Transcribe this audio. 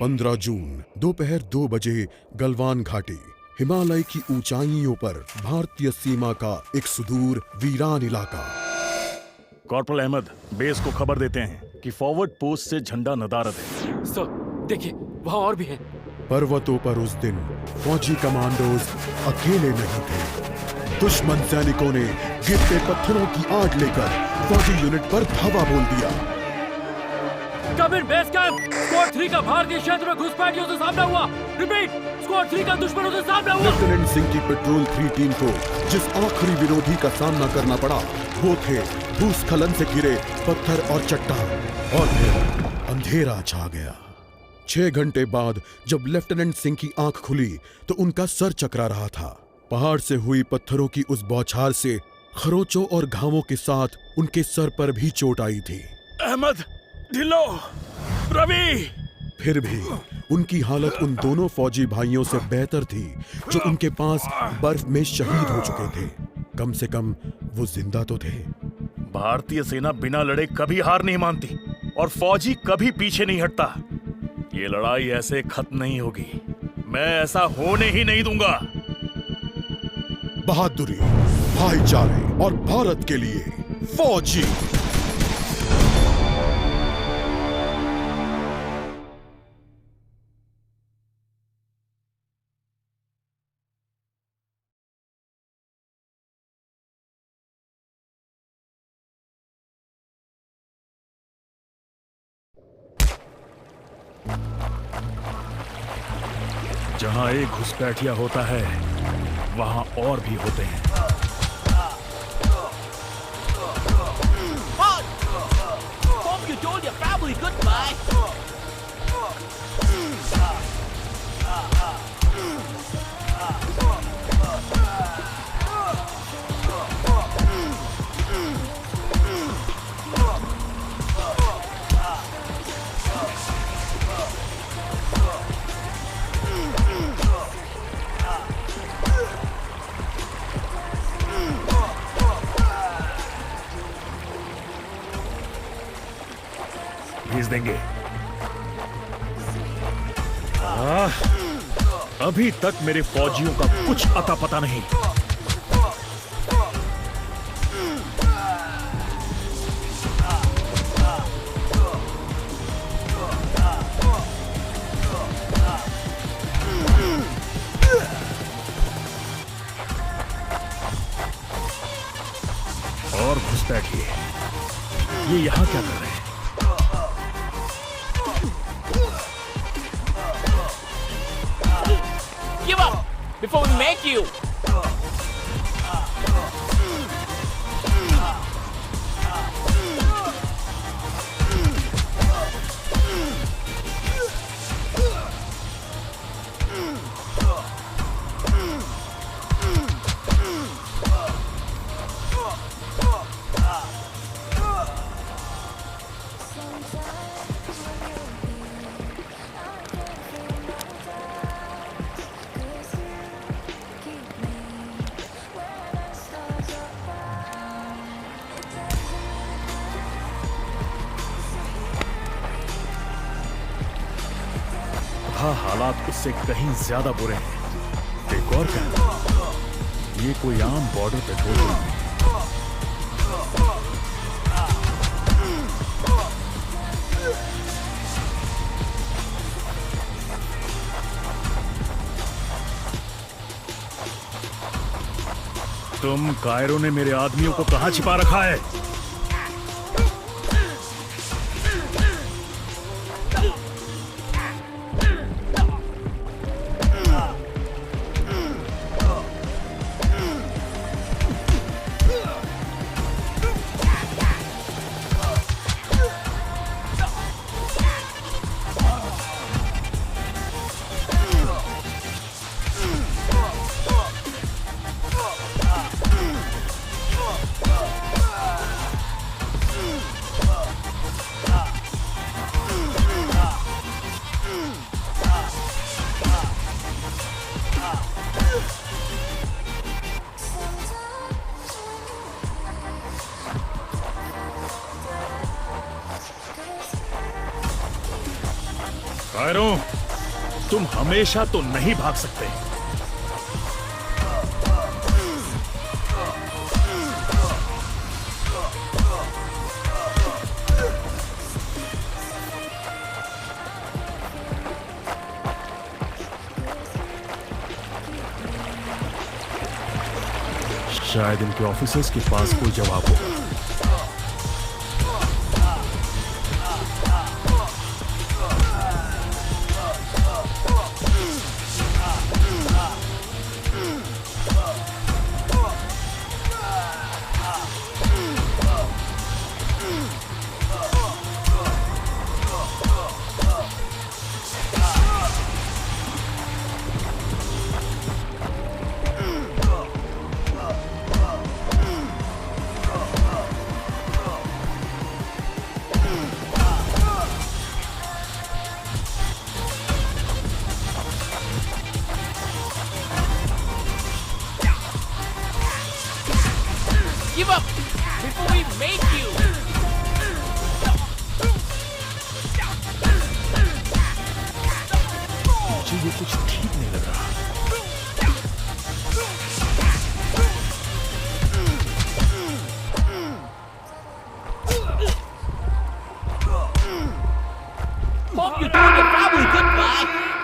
15 जून दोपहर 2 बजे गलवान घाटी, हिमालय की ऊंचाइयों पर भारतीय सीमा का एक सुदूर वीरान इलाका। कॉर्पोरल अहमद, बेस को खबर देते हैं कि फॉरवर्ड पोस्ट से झंडा नदारद है। सर, देखिए वहाँ और भी हैं। पर्वतों पर उस दिन फौजी कमांडोज अकेले नहीं थे। दुश्मन सैनिकों ने गिरते पत्थरों की आग लेकर फौजी यूनिट पर धावा बोल दिया। कम इन बेस कैंप, स्क्वाड 3 का भारतीय क्षेत्र में घुसपैठियों से सामना हुआ। रिपीट, स्क्वाड 3 का दुश्मनों से सामना हुआ। लेफ्टिनेंट सिंह की पेट्रोल 3 टीम को जिस आखिरी विरोधी का सामना करना पड़ा वो थे भूस्खलन से घिरे पत्थर और चट्टान। और फिर अंधेरा छा गया। 6 घंटे बाद जब लेफ्टिनेंट सिंह की आंख खुली तो उनका सर चकरा रहा था। पहाड़ से हुई पत्थरों की उस बौछार से खरोचों और घावों के साथ उनके सर पर भी चोट आई थी। अहमद, ढिल्लो, रवि। फिर भी उनकी हालत उन दोनों फौजी भाइयों से बेहतर थी जो उनके पास बर्फ में शहीद हो चुके थे। कम से कम वो जिंदा तो थे। भारतीय सेना बिना लड़े कभी हार नहीं मानती और फौजी कभी पीछे नहीं हटता। ये लड़ाई ऐसे खत्म नहीं होगी। मैं ऐसा होने ही नहीं दूंगा। बहादुरी, भाईचारे और भारत के लिए फौजी। जहां एक घुसपैठिया होता है वहां और भी होते हैं। Hope you told your family goodbye. भेज देंगे। अभी तक मेरे फौजियों का कुछ अता पता नहीं। और घुसपैठिए, ये यहां क्या कर रहे हैं? Give up before we make you. हालात उससे कहीं ज्यादा बुरे हैं। एक और क्या, ये कोई आम बॉर्डर पेट्रोल नहीं। तुम कायरों ने मेरे आदमियों को कहां छिपा रखा है? कायरो, तुम हमेशा तो नहीं भाग सकते। शायद इनके ऑफिसर्स के पास कोई जवाब होगा। Give up before we make you. मुझे ये कुछ ठीक नहीं लग रहा। Hope you're doing your family good, bud.